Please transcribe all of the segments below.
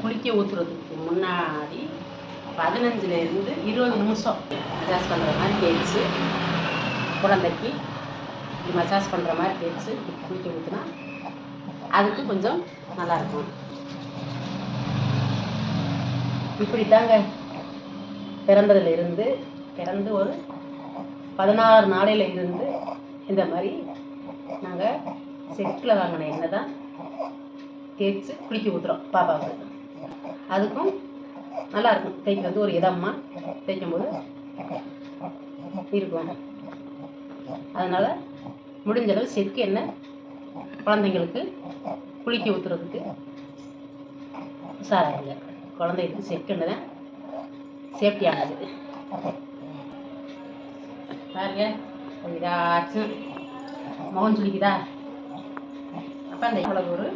குளிக்க ஊற்றுறதுக்கு முன்னாடி 15லேருந்து 20 நிமிஷம் மசாஜ் பண்ணுற மாதிரி தேய்ச்சி குழந்தைக்கு இப்படி மசாஜ் பண்ணுற மாதிரி தேய்ச்சி குளிக்க ஊற்றுனா அதுக்கு கொஞ்சம் நல்லாயிருக்கும். இப்படி தாங்க பிறந்து ஒரு 16 நாளையில் இருந்து இந்த மாதிரி நாங்கள் செட்டில் வாங்கின எண்ணெய் தான் தேய்ச்சி குளிக்க ஊற்றுறோம் பாப்பாவுக்கு. அதுக்கும் நல்லாயிருக்கும் தேய்க்கிறது, ஒரு இதமாக தேய்க்கும்போது இருக்கும். அதனால் முடிஞ்சளவு செக்கு எண்ணெய் குழந்தைங்களுக்கு குளிக்க ஊற்றுறதுக்கு உஷாராகுங்க. குழந்தைகளுக்கு செக்கு எண்ணெய் தான் சேஃப்டியானது. பாருங்க ஏதாச்சும் முகம் சுளிக்குதா, அப்போ அந்த இவ்வளவு ஒரு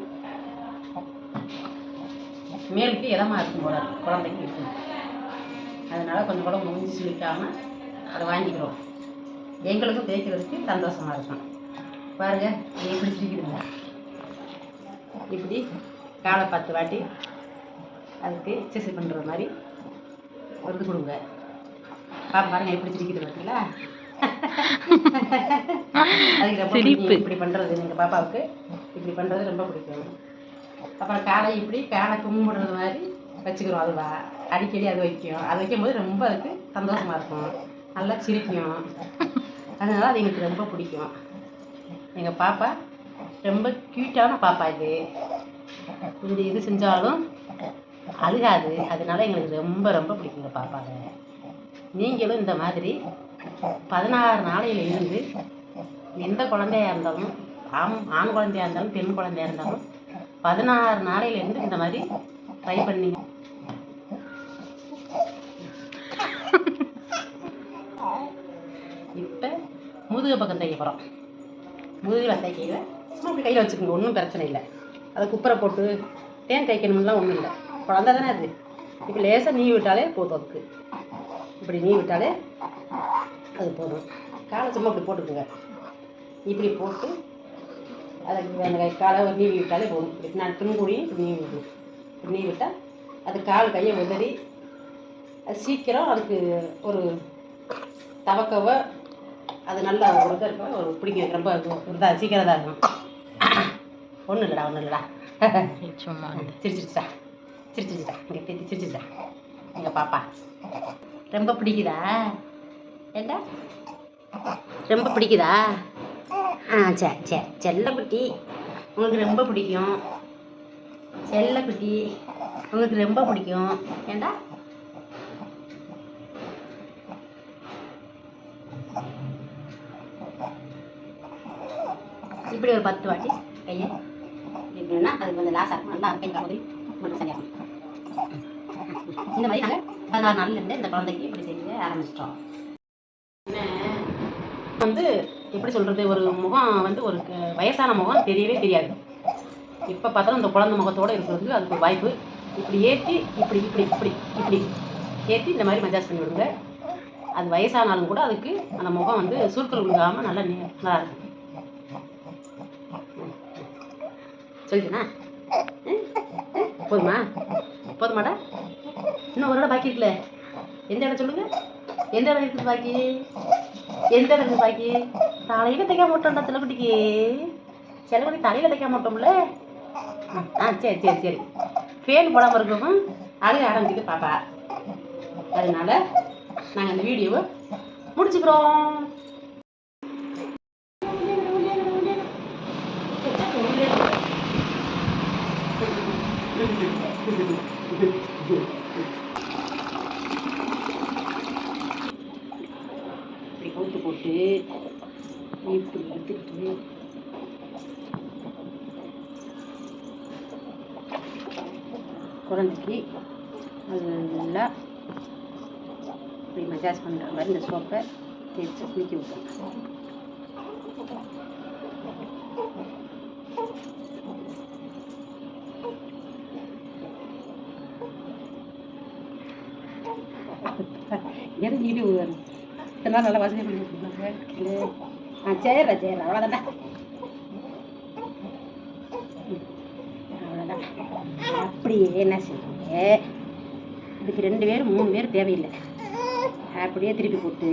மேலுக்கு இதமாக இருக்கும் போல குழந்தைக்கு இருக்கும். அதனால் கொஞ்சம் கூட முடிஞ்சு சுளிக்காமல் அதை வாங்கிக்கிறோம். எங்களுக்கும் தேய்க்கிறதுக்கு சந்தோஷமாக இருக்கும். பாருங்கள் எப்படி சுளிக்குதுங்க. இப்படி காலை 10 வாட்டி அதுக்கு எக்ஸசைஸ் பண்ணுற மாதிரி வந்து கொடுங்க. பாருங்க எப்படி சிரிக்குது பார்த்தீங்களா. அதுக்கு ரொம்ப பிடிக்கும் இப்படி பண்ணுறது. எங்கள் பாப்பாவுக்கு இப்படி பண்ணுறது ரொம்ப பிடிக்கும். அப்புறம் காலை இப்படி காலை கும்பிடுறது மாதிரி வச்சுக்கிறோம். அது அடிக்கடி அது வைக்கும். அது வைக்கும்போது ரொம்ப அதுக்கு சந்தோஷமாக இருக்கும், நல்லா சிரிக்கும். அதனால அது எங்களுக்கு ரொம்ப பிடிக்கும். எங்கள் பாப்பா ரொம்ப க்யூட்டான பாப்பா. இது செஞ்சாலும் அழுகாது. அதனால எங்களுக்கு ரொம்ப ரொம்ப பிடிக்குங்க பாப்பாங்க. நீங்களும் இந்த மாதிரி 16 நாளையில் இருந்து எந்த குழந்தையாக இருந்தாலும், ஆண் குழந்தையாக இருந்தாலும் பெண் குழந்தையாக இருந்தாலும் 16 நாளையில் இருந்து இந்த மாதிரி ட்ரை பண்ணீங்க. இப்போ முதுகு பக்கம் தைக்க போகிறோம். முதுகில் தைக்கையில் சும்மா அப்படி கையில் வச்சுக்கோங்க, ஒன்றும் பிரச்சனை இல்லை. அதை குப்பரை போட்டு தேன் தைக்கணும்லாம் ஒன்றும் இல்லை. குழந்தை தானே அது. இப்போ லேசாக நீ விட்டாலே போதும். அதுக்கு இப்படி நீ விட்டாலே அது போதும். காலை சும்மா இப்படி போட்டுக்குங்க. இப்படி போட்டு அதை அந்த காலை ஒரு நீவி விட்டாலே போதும். இப்படி நான் பின்கூடி இப்படி நீவி விடணும். இப்படி நீவி விட்டால் அது கால் கையை உதறி அது சீக்கிரம் அதுக்கு ஒரு தவக்கவை அது நல்லா ஒரு இதாக இருக்கும். ஒரு பிடிக்கும், ரொம்ப இதாக சீக்கிரம் தான் இருக்கும். ஒன்றும் இல்லைடா சும்மா சிரிச்சிருச்சா இங்கே பேசி சிரிச்சிருச்சா எங்கள் பாப்பா. ரொம்ப பிடிக்குதா ஏண்டா, ரொம்ப பிடிக்குதா? சரி செல்லக்குட்டி உங்களுக்கு ரொம்ப பிடிக்கும். செல்லக்குட்டி உங்களுக்கு ரொம்ப பிடிக்கும் ஏண்டா. இப்படி ஒரு 10 வாட்டி கையை எப்படின்னா அது கொஞ்சம் லாஸாக இருக்கும். நல்லா கை காப்பதி மட்டும் சரியாகும். இந்த மாதிரி நாங்கள் 16 நாள்லேருந்து இந்த குழந்தைக்கு இப்படி செய்ய ஆரம்பிச்சிட்டோம். வந்து எப்படி சொல்கிறது, ஒரு முகம் வந்து ஒரு வயசான முகம் தெரியவே தெரியாது. இப்போ பார்த்தாலும் இந்த குழந்தை முகத்தோடு இருக்கிறது அதுக்கு ஒரு வாய்ப்பு. இப்படி ஏற்றி இப்படி இப்படி இப்படி இப்படி ஏற்றி இந்த மாதிரி மசாஜ் பண்ணி விடுங்க. அது வயசானாலும் கூட அதுக்கு அந்த முகம் வந்து சுருக்கள் விழுகாமல் நல்லா நல்லா இருக்கும். சொல்லிட்டுண்ணா போதுமாடா? இன்னும் ஒரு இடம் பாக்கி இருக்குல்ல. எந்த இடம் சொல்லுங்க, எந்த இடம் இருக்குது பாக்கி? எந்த இடம் இருக்குது பாக்கி? தலையில் தைக்க மாட்டோம்டா செல்லக்குட்டிக்கு. செல்லக்குட்டி தலையில் தைக்க மாட்டோம்ல. சரி ஃபேன் போடாமல் இருக்கவும் அழுக ஆரம்பிக்குது பாப்பா. அதனால நாங்கள் இந்த வீடியோவை முடிச்சுக்கிறோம். இப்படி கவுத்து போட்டு இப்படி எடுத்துக்கிட்டு குழந்தைக்கு நல்லா இப்படி மசாஜ் பண்ணுற மாதிரி இந்த சோப்பை தேய்ச்சி குளிக்க விட்டோம். எது வீடியோ வரும் இதெல்லாம் நல்லா வசதி பண்ணி கொடுத்தாங்க. சரி அவ்வளோதான்டா. அவ்வளோதான். அப்படியே என்ன செய்யுங்க, இதுக்கு 2 பேர் 3 பேர் தேவையில்லை. அப்படியே திருப்பி போட்டு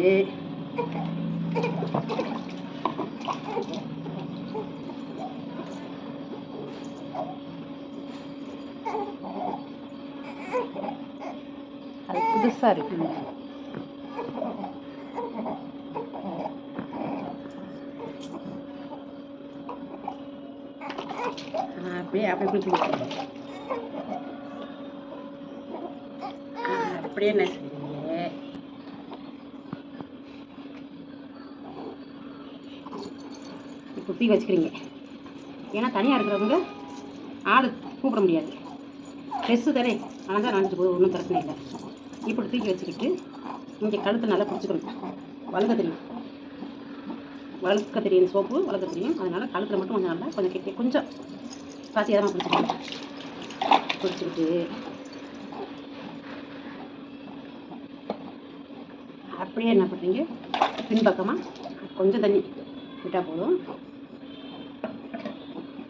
அது புதுசாக இருக்கு. அப்படியே அப்படியே என்ன செய்வீங்க, குத்தி வச்சுக்கிறீங்க. ஏன்னா தனியாக இருக்கிறவங்க ஆள் கூப்பிட முடியாது, ட்ரெஸ்ஸு தானே ஆனால் தான் நினச்சி போது, ஒன்றும் பிரச்சனை இல்லை. இப்படி தூக்கி வச்சுக்கிட்டு இங்கே கழுத்து நல்லா பிடிச்சிக்கணும். வளர்க்க தெரியும் சோப்பு வளர்க்க தெரியும், அதனால் கழுத்தில் மட்டும் கொஞ்சம் நல்லா கொஞ்சம் கெட்டி கொஞ்சம் பாசியாக தான் பிடிச்சிக்கிட்டு அப்படியே என்ன பண்ணுறீங்க, பின்பக்கமாக கொஞ்சம் தண்ணி விட்டால் போதும்.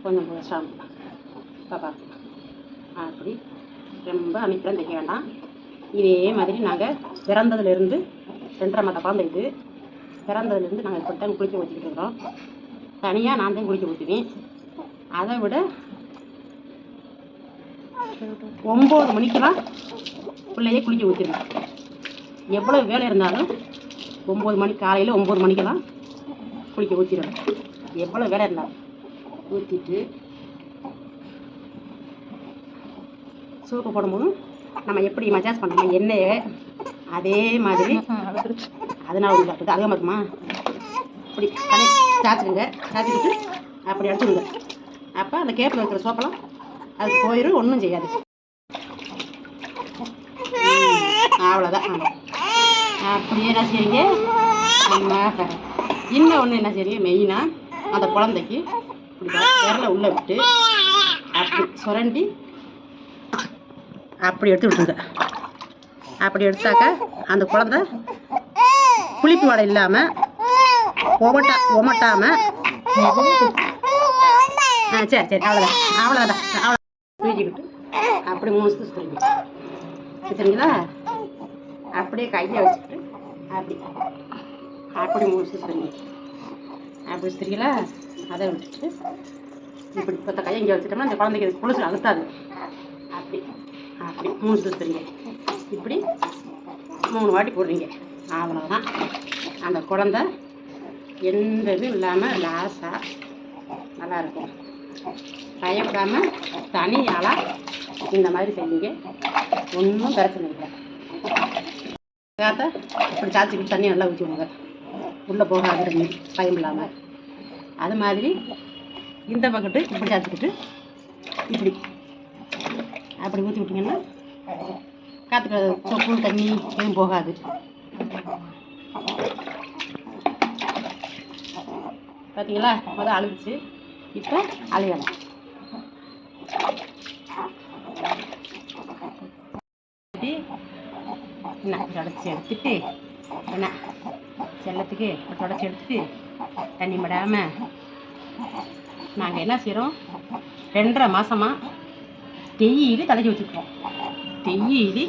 கொஞ்சம் ஸ்ட்ராங் பாப்பா அப்படி ரொம்ப அமைக்கலாம் தைக்க வேண்டாம். இதே மாதிரி நாங்கள் பிறந்ததுலேருந்து 2.5 மாத குழந்தை இது. பிறந்ததுலேருந்து நாங்கள் இப்படி தான் குளிக்க ஊற்றிக்கிட்டு இருக்கிறோம். தனியாக நான் தான் குளிக்க ஊற்றுவேன். அதை விட 9 மணிக்கெல்லாம் பிள்ளையே குளிக்க ஊற்றிடுவேன். எவ்வளோ வேலை இருந்தாலும் 9 மணி காலையில் 9 மணிக்கெல்லாம் குளிக்க ஊற்றிடுவேன். எவ்வளோ வேலை இருந்தாலும் ஊற்றிட்டு சோப்பு போடும்போதும் நம்ம எப்படி மசாஜ் பண்ணுறோம் எண்ணெயை அதே மாதிரி அதனால உங்களுக்கு அதிகமாக இருக்குமா, அப்படி தலை சாய்ச்சிடுங்க. சாய்ச்சிக்கிட்டு அப்படி அடிச்சுடுங்க. அப்போ அந்த கேப்பில் இருக்கிற சோப்பெல்லாம் அது போயிடும், ஒன்றும் செய்யாது. அவ்வளோதான். அப்படியே என்ன செய்றீங்க, இன்னும் ஒன்று என்ன செய்றீங்க, மெயினாக அந்த குழந்தைக்கு இப்படி விரலை உள்ளே விட்டு அப்படி சுரண்டி அப்படி எடுத்து விட்டுருங்க. அப்படி எடுத்தாக்கா அந்த குழந்தை புளிப்பு வடை இல்லாமல் ஒமட்டாமல் சரி அவ்வளோதான் தூக்கிக்கிட்டு அப்படி 3 சுற்றுறீங்க. சரிங்களா, அப்படியே கையை வச்சுக்கிட்டு அப்படி 3 சுற்றுறீங்க. அப்படி சுற்றுறீங்களா, அதை விட்டுட்டு இப்படி பத்த கையை இங்கே வச்சுட்டோம்னா அந்த குழந்தைக்கு குளிச்சு அழுத்தாது. அப்படி 3 சுற்றுறீங்க. இப்படி 3 வாட்டி போடுறீங்க. அவ்வளோதான். அந்த குழந்தை எந்த இதுவும் இல்லாமல் லாஸாக நல்லாயிருக்கும். பயப்படாமல் தனியால் இந்த மாதிரி செய்யுங்க, ஒன்றும் பிரச்சனை இல்லை. காற்றை இப்படி சாய்ச்சிக்கிட்டு தண்ணி நல்லா ஊற்றி விடுங்க, உள்ளே போகாது பயம் இல்லாமல். அது மாதிரி இந்த பக்கெட்டு இப்படி சாய்ச்சிக்கிட்டு இப்படி அப்படி ஊற்றி விட்டிங்கன்னா காற்றுக்கு சொப்பு தண்ணி எதுவும் போகாது. பார்த்தீங்களா, முதல் அழுதுச்சு, இப்போ அழுகலாம். என்ன தொடச்சி எடுத்துட்டு என்ன செல்லத்துக்கு தொடச்சி எடுத்துட்டு தண்ணி விடாமல் நாங்கள் என்ன செய்கிறோம், 2.5 மாதமாக டெய்லி தலைக்கி வச்சுருக்கோம். டெய்லி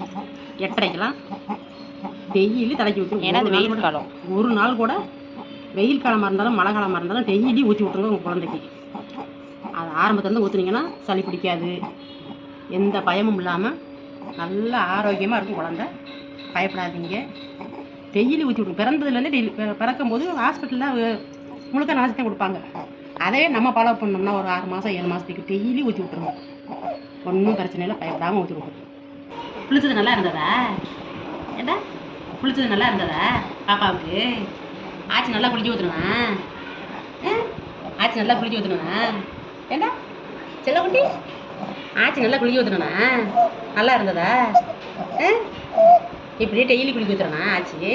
8:30க்கெல்லாம் டெய்லி தலைக்கி ஊற்றி. ஏன்னா அது வெயில் காலம், ஒரு நாள் கூட வெயில் காலமாக இருந்தாலும் மழை காலமாக இருந்தாலும் டெய்லி ஊற்றி விட்ருங்க உங்கள் குழந்தைக்கு. அது ஆரம்பத்துலேருந்து ஊற்றுனீங்கன்னா சளி பிடிக்காது, எந்த பயமும் இல்லாமல் நல்லா ஆரோக்கியமாக இருக்கும் குழந்தை. பயப்படாதீங்க, டெய்லி ஊற்றி விட்ருங்க. பிறந்ததுலேருந்து டெய்லி பிறக்கும்போது ஹாஸ்பிட்டலில் முழுக்க நாசி தான் கொடுப்பாங்க. அதே நம்ம ஃபாலோ பண்ணோம்னா ஒரு 6 மாதம் 7 மாதத்துக்கு டெய்லி ஊற்றி விட்ருங்க, ஒன்றும் பிரச்சனை இல்லை. பயப்படாமல் ஊற்றி விட்ருங்க. குளிச்சது நல்லா இருந்ததா? ஏண்டா குளிச்சது நல்லா இருந்ததா பாப்பாவுக்கு? ஆச்சி நல்லா குளிக்க ஊற்றுனா? ஆச்சி நல்லா குளிக்க ஊற்றுனா? ஏண்டா செல்ல குட்டி, ஆச்சி நல்லா குளிக்க ஊற்றுனா? நல்லா இருந்ததா? இப்படியே டெய்லி குளிக்க ஊற்றுறனா ஆச்சி?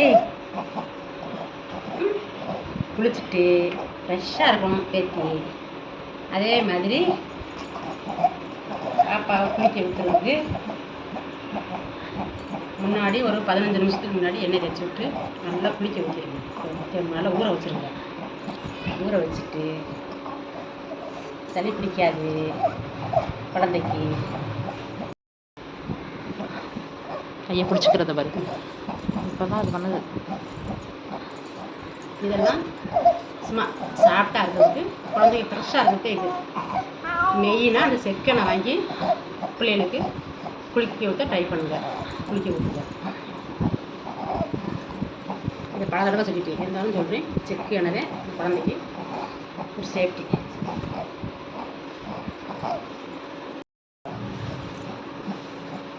குளிச்சுட்டு ஃப்ரெஷ்ஷாக இருக்கணும் பேத்தி. அதே மாதிரி பாப்பாவை குளிக்க ஊற்றுறதுக்கு முன்னாடி ஒரு 15 நிமிஷத்துக்கு முன்னாடி எண்ணெய் தேய்ச்சி விட்டு நல்லா குளிக்க ஊற்றிடுங்க. நல்லா ஊற வச்சுருங்க. ஊற வச்சுட்டு சளி பிடிக்காது. குழந்தைக்கு கையை பிடிச்சிக்கிறத பாரு. இப்போ தான் அது பண்ணுது. இதெல்லாம் சும்மா சாப்பிட்டா இருக்கிறதுக்கு, குழந்தைக்கு ஃப்ரெஷ்ஷாக இருக்கிறதுக்கு. இது மெயினாக அந்த செக்கெண்ணெய் வாங்கி பிள்ளைகளுக்கு குளிக்க ஊற்ற ட்ரை பண்ணுங்க. குளிக்க ஊற்றுங்க. இதை பல தடவை சொல்லிட்டு இருந்தாலும் சொல்கிறேன், செக்கு எண்ணெய் குழந்தைக்கு ஒரு சேஃப்டி.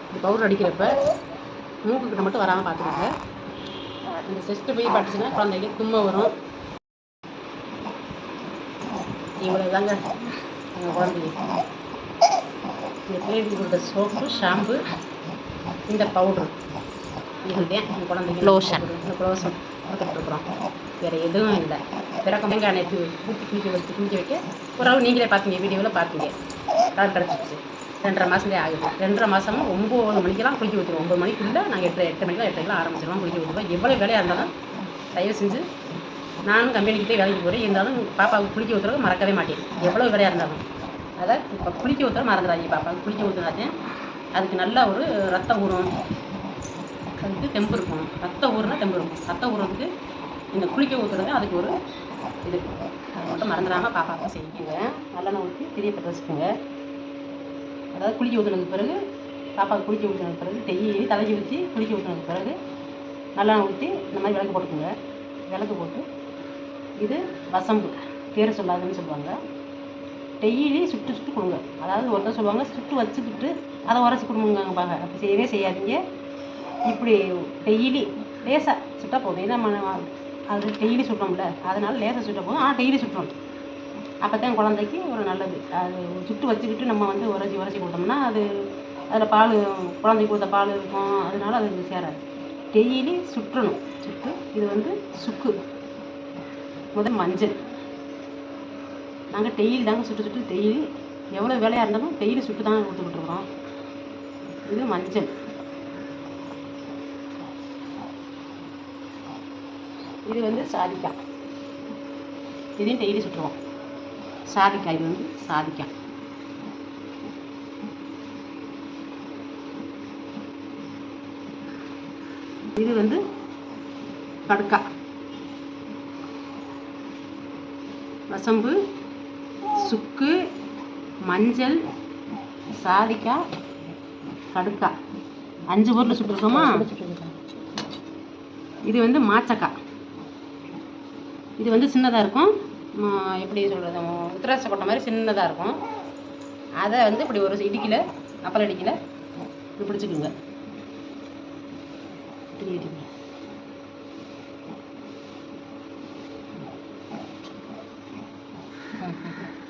இந்த பவுடர் அடிக்கிறப்ப மூக்குக்கிட்ட மட்டும் வராமல் பார்த்துக்கோங்க. இந்த செஸ்ட்டு போய் பட்டுச்சுன்னா குழந்தைக்கு தும்மை வரும். இவ்வளோ தாங்க எங்கள் குழந்தைக்கு. இந்த பிள்ளைகளுக்கு கொடுத்த சோப்பு, ஷாம்பு, இந்த பவுட்ரு, இதுதான் எங்கள் குழந்தைக்கு லோஷன். இந்த லோஷன் கொடுத்துட்ருக்குறோம். வேறு எதுவும் இல்லை. பிறக்க தேங்காய் எண்ணெய் ஊற்றி குளிக்க வைக்க ஓரளவு நீங்களே பார்த்தீங்க, வீடியோவில் பார்த்தீங்க. கலர் கிடச்சிச்சு. 2.5 மாதத்துலேயே ஆகுது. 2.5 மாதமும் 9 மணிக்கெல்லாம் குளிக்க ஊற்றுவோம். 9 மணிக்குள்ளே நாங்கள் 8 மணிக்கெல்லாம் ஆரம்பிச்சிடுவோம் குளிக்க ஊற்றுவோம். எவ்வளோ வேலையாக இருந்தாலும் தயவு செஞ்சு, நானும் கம்பெனிக்கிட்டே வேலைக்கு போகிறேன், இருந்தாலும் பாப்பாவுக்கு குளிக்க ஊற்றுறதுக்கு மறக்கவே மாட்டேன். எவ்வளோ வேலையாக இருந்தாலும் அதை இப்போ குளிக்க ஊற்றுற மறந்துடாதீங்க. பாப்பாவுக்கு குளிக்க ஊற்றுனாதே அதுக்கு நல்லா ஒரு ரத்தம் ஊறும், அதுக்கு தெம்பு இருக்கும். ரத்தம் ஊறுனா தெம்பு இருக்கும். ரத்தம் ஊறுறதுக்கு இந்த குளிக்க ஊற்றுறது அதுக்கு ஒரு இது. அதை மட்டும் மறந்துடாமல் பாப்பாவுக்கு செய்யுங்க. நல்லெண்ணெய் ஊற்றி தெரியப்பட்டு வச்சுக்கோங்க. அதாவது குளிக்க ஊற்றுனதுக்கு பிறகு, பாப்பாவுக்கு குளிக்க ஊற்றுனதுக்கு பிறகு, டெய்லி தலைக்கு வச்சு குளிக்க ஊற்றுனதுக்கு பிறகு நல்லெண்ணெய் ஊற்றி இந்த மாதிரி விளக்கு போட்டுக்குங்க. விளக்கு போட்டு, இது வசம்பு, பேர் சொல்லாதுன்னு சொல்லுவாங்க. டெய்லி சுட்டு கொடுங்க. அதாவது ஒருத்தர் சொல்லுவாங்க சுட்டு வச்சுக்கிட்டு அதை உரைச்சி கொடுங்க பாங்க. அப்படி செய்யவே செய்யாதீங்க. இப்படி டெய்லி லேசாக சுட்டால் போதும். ஏன்னா அது டெய்லி சுட்டோம்ல, அதனால் லேசாக சுட்ட போதும். ஆனால் டெய்லி சுட்டணும். அப்போ தான் குழந்தைக்கு ஒரு நல்லது. அது சுட்டு வச்சுக்கிட்டு நம்ம வந்து உரைச்சி கொடுத்தோம்னா அது அதில் பால், குழந்தைக்கு கொடுத்த பால் இருக்கும், அதனால அது சேராது. டெய்லி சுற்றணும். சுட்டு இது வந்து சுக்கு, முதல் மஞ்சள். நாங்கள் டெய்லி தாங்க சுட்டு டெய்லி எவ்வளோ வேலையாக இருந்தாலும் டெய்லி சுட்டு தாங்க கொடுத்துக்கிட்டுருக்குறோம். இது மஞ்சள். இது வந்து சாதிக்காய். இதையும் டெய்லி சுட்டுருவோம். சாதிக்காய், இது வந்து சாதிக்காய். இது வந்து கடுக்காய். வசம்பு, சுக்கு, மஞ்சள், சாதிக்காய், கடுக்காய், 5 பொருள் சுட்டுருக்கோமா. இது வந்து மாச்சக்காய். இது வந்து சின்னதாக இருக்கும். எப்படி சொல்கிறது, உத்திராட்சை கொட்டை மாதிரி சின்னதாக இருக்கும். அதை வந்து இப்படி ஒரு இடிக்கல, அப்பளம் இடிக்கல இப்படி பிடிச்சிக்குங்க.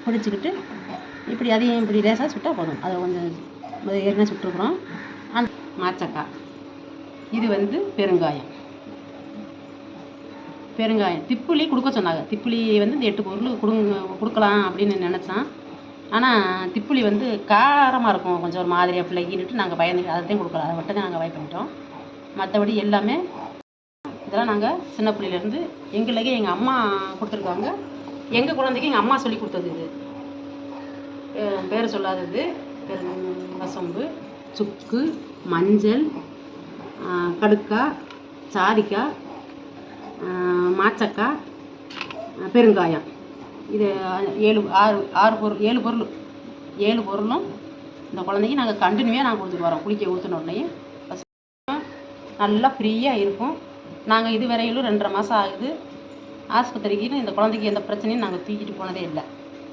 பிடிச்சிக்கிட்டு இப்படி அதையும் இப்படி லேசாக சுட்டால் போதும். அதை கொஞ்சம் ஏற்கனவே சுட்டுருக்குறோம். அந்த மாச்சக்காய். இது வந்து பெருங்காயம். திப்புளி கொடுக்க சொன்னாங்க. திப்புளி வந்து இந்த 8 பொருள் கொடுக்கலாம் அப்படின்னு நினச்சான். ஆனால் திப்புளி வந்து காரமாக இருக்கும், கொஞ்சம் ஒரு மாதிரியாக பிள்ளைக்கிட்டு நாங்கள் பயந்து அதையும் கொடுக்கல. அதை மட்டும் தான் நாங்கள் அவாய்ட் பண்ணிட்டோம். மற்றபடி எல்லாமே இதெல்லாம் நாங்கள் சின்ன பிள்ளையிலேருந்து எங்களுக்கு எங்கள் அம்மா கொடுத்துருக்காங்க. எங்கள் குழந்தைக்கு எங்கள் அம்மா சொல்லி கொடுத்தது. இது பேர் சொல்லாதது. வசம்பு, சுக்கு, மஞ்சள், கடுக்காய், சாதிக்காய், மாச்சக்காய், பெருங்காயம். இது 7 பொருள். 7 பொருளும் இந்த குழந்தைக்கு நாங்கள் கண்டினியூவாக நாங்கள் கொடுத்துட்டு வரோம். குளிக்க ஊற்றின உடனே நல்லா ஃப்ரீயாக இருக்கும். நாங்கள் இது வரையிலும் 2.5 மாதம் ஆகுது. ஆஸ்பத்திரிக்கு இந்த குழந்தைக்கு எந்த பிரச்சனையும் நாங்கள் தூக்கிட்டு போனதே இல்லை.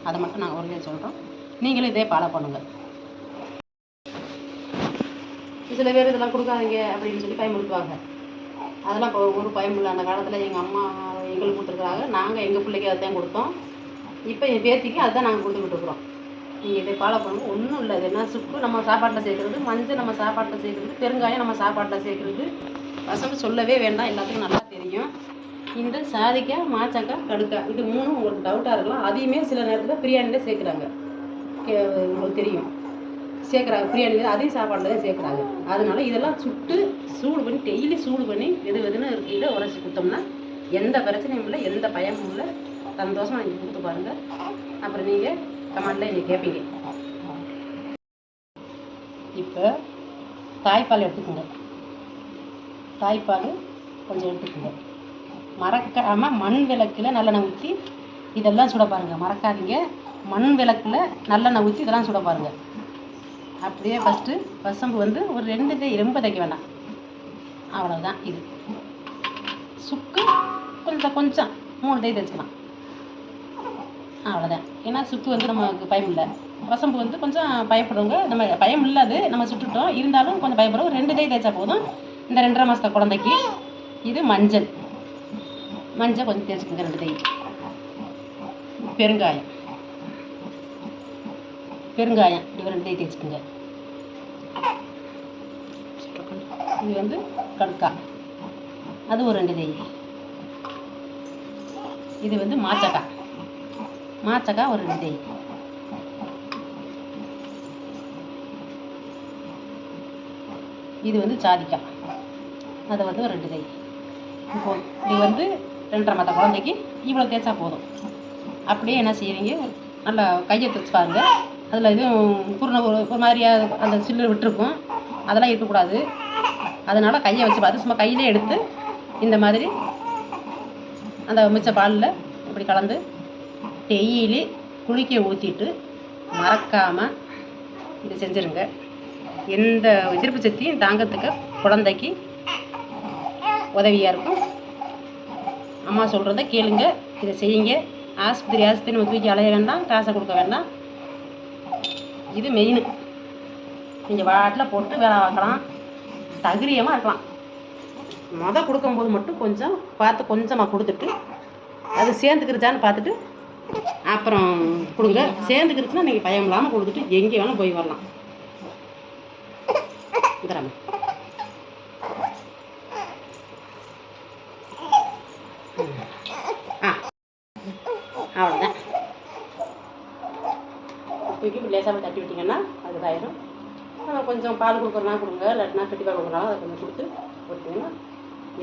அதை மட்டும் நாங்கள் உறுதியாக சொல்கிறோம். நீங்களும் இதே ஃபாலோ பண்ணுங்கள். சில பேர் இதெல்லாம் கொடுக்காதீங்க அப்படின்னு சொல்லி பயமுறுத்துவாங்க. அதெல்லாம் இப்போ ஒரு பயமில்லை. அந்த காலத்தில் எங்கள் அம்மா எங்களுக்கு கொடுத்துருக்குறாங்க. நாங்கள் எங்கள் பிள்ளைக்கு அதுதான் கொடுத்தோம். இப்போ என் பேத்திக்கு அதுதான் நாங்கள் கொடுத்துக்கிட்டு இருக்கிறோம். நீங்கள் இதை ஃபாலோ பண்ணுங்கள். ஒன்றும் இல்லை. இது என்ன, சுக்கு நம்ம சாப்பாட்டில் சேர்க்குறது, மஞ்சள் நம்ம சாப்பாட்டில் சேர்க்குறது, பெருங்காயம் நம்ம சாப்பாட்டில் சேர்க்குறது, வசம்பு சொல்லவே வேண்டாம், எல்லாத்துக்கும் நல்லா தெரியும். இந்த சாதிக்காய், மாச்சக்காய், கடுக்காய், இது 3 உங்களுக்கு டவுட்டாக இருக்கலாம். அதையுமே சில நேரத்தில் பிரியாணியில் சேர்க்குறாங்க. உங்களுக்கு தெரியும், சேர்க்குறாங்க பிரியாணியில். அதையும் சாப்பாட்டில் தான் சேர்க்குறாங்க. அதனால இதெல்லாம் சுட்டு சூடு பண்ணி டெய்லி சூடு பண்ணி வெதுன்னு இருக்கையில் உரைச்சி கொடுத்தோம்னா எந்த பிரச்சனையும் இல்லை, எந்த பயமும் இல்லை. சந்தோஷமாக நீங்கள் கொடுத்து பாருங்கள். அப்புறம் நீங்கள் கமெண்டில் நீங்கள் கேட்பீங்க. இப்போ தாய்ப்பால் எடுத்துக்கோங்க. தாய்ப்பால் கொஞ்சம் எடுத்துக்கோங்க. மறக்காமல் மண் விளக்கில் நல்லெண்ணெய் ஊற்றி இதெல்லாம் சுட பாருங்கள். மறக்காதீங்க, மண் விளக்கில் நல்லெண்ணெய் ஊற்றி இதெல்லாம் சுட பாருங்கள். அப்படியே ஃபஸ்ட்டு வசம்பு வந்து ஒரு 2 கை, ரொம்ப தைக்க வேண்டாம், அவ்வளோதான். இது சுக்கு கொஞ்சம் 3 கை தைச்சிக்கலாம், அவ்வளோதான். ஏன்னா சுக்கு வந்து நமக்கு பயம் இல்லை. வசம்பு வந்து கொஞ்சம் பயப்படுறவங்க, நம்ம பயம் இல்லாது நம்ம சுட்டுட்டோம், இருந்தாலும் கொஞ்சம் பயப்படுறோம். 2 கை தேய்ச்சா போதும் இந்த 2.5 மாதத்து குழந்தைக்கு. இது மஞ்சள் கொஞ்சம் தேய்ச்சிக்கோங்க, 2 கை. பெருங்காயம் இது 2 கை தேய்ச்சிக்கோங்க. இது வந்து கடுக்கா, அது ஒரு 2 கை. இது வந்து மாச்சக்காய் ஒரு 2 கை. இது வந்து சாதிக்காய், அதை வந்து ஒரு 2 கை. இப்போ இது வந்து 2.5 மாத குழந்தைக்கு இவ்வளோ தேய்ச்சா போதும். அப்படியே என்ன செய்வீங்க, நல்லா கையை தைச்சு பாருங்க. அதில் எதுவும் ஒரு மாதிரியாக அந்த சில்லு விட்டுருக்கும், அதெல்லாம் இருக்கக்கூடாது. அதனால் கையை வச்சு பார்த்து சும்மா கையிலே எடுத்து இந்த மாதிரி அந்த மிச்ச பாலில் இப்படி கலந்து டெய்லி குளிக்க ஊற்றிட்டு மறக்காமல் இது செஞ்சுருங்க. எந்த எதிர்ப்பு சக்தியும் தாங்கிறதுக்கு குழந்தைக்கு உதவியாக இருக்கும். அம்மா சொல்கிறத கேளுங்க, இதை செய்யுங்க. ஆஸ்பத்திரி நம்ம தூக்கி அலைய வேண்டாம், காசை கொடுக்க வேண்டாம். இது மெயின். நீங்கள் வாட்டில் போட்டு வேலை பார்க்கலாம், தகிரியமாக இருக்கலாம். கொடுக்கும்போது மட்டும் கொஞ்சம் பார்த்து கொஞ்சமாக கொடுத்துட்டு அது சேர்ந்துக்கிருச்சான்னு பார்த்துட்டு அப்புறம் கொடுங்க. சேர்ந்துக்கிருச்சுன்னா நீங்கள் பயம் இல்லாமல் கொடுத்துட்டு எங்கே வேணாலும் போய் வரலாம். தரமா அவ்வளோதான். தூக்கி லேசாக தட்டி விட்டிங்கன்னா அது இதாயிரும். கொஞ்சம் பால் கொடுக்குறனா கொடுங்க, இல்லாட்டினா கட்டி பால் கொடுக்குறாலும் அதை கொஞ்சம் கொடுத்து கொடுத்தீங்கன்னா,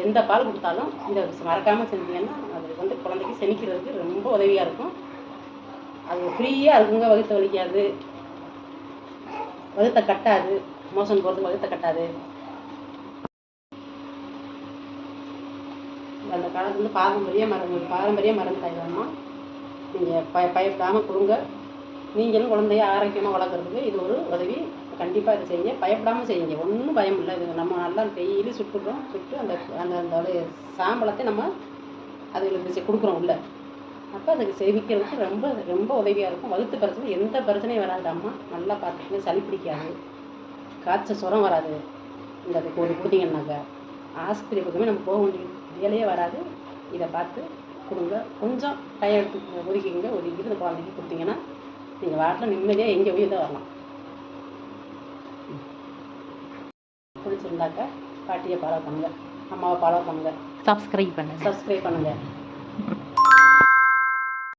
எந்த பால் கொடுத்தாலும் இதை மறக்காமல் செஞ்சீங்கன்னா அது வந்து குழந்தைக்கு செமிக்கிறதுக்கு ரொம்ப உதவியாக இருக்கும். அது ஃப்ரீயாக இருக்குங்க, வகுத்த வலிக்காது, வகுத்த கட்டாது, மோசம் போகிறதுக்கு வகுத்த கட்டாது. அந்த காலத்துல பாரம்பரிய மருந்து தயாரமா நீங்கள் பயப்படாமல் கொடுங்க. நீங்களும் குழந்தைய ஆரோக்கியமாக வளர்க்குறதுக்கு இது ஒரு உதவி. கண்டிப்பாக இது செய்யுங்க, பயப்படாமல் செய்யுங்க. ஒன்றும் பயம் இல்லை. இது நம்ம நல்லா டெய்லி சுட்டு அந்த அந்த சாம்பலத்தை நம்ம அதுகளுக்கு கொடுக்குறோம் உள்ள. அப்போ அதுக்கு செவிக்கிறதுக்கு ரொம்ப ரொம்ப உதவியாக இருக்கும். வகுத்து பிரச்சனை எந்த பிரச்சனையும் வராது. அம்மா நல்லா பார்த்துக்கிங்க, சளி பிடிக்காது, காய்ச்சல் சுரம் வராது. இந்த கொடுத்தீங்கன்னாக்கா ஆஸ்பத்திரி பக்கமே நம்ம போக வேண்டிய வேலையே வராது. இதை பார்த்து கொடுங்க. கொஞ்சம் டைம் எடுத்து ஒதுக்கிட்டு இந்த குழந்தைக்கு கொடுத்தீங்கன்னா நீங்கள் வாட்டில் நிம்மதியாக எங்கே போய் தான் வரலாம். பிடிச்சிருந்தாக்கா பாட்டியை ஃபாலோ பண்ணுங்கள், அம்மாவை ஃபாலோ பண்ணுங்கள், சப்ஸ்கிரைப் பண்ணுங்கள்.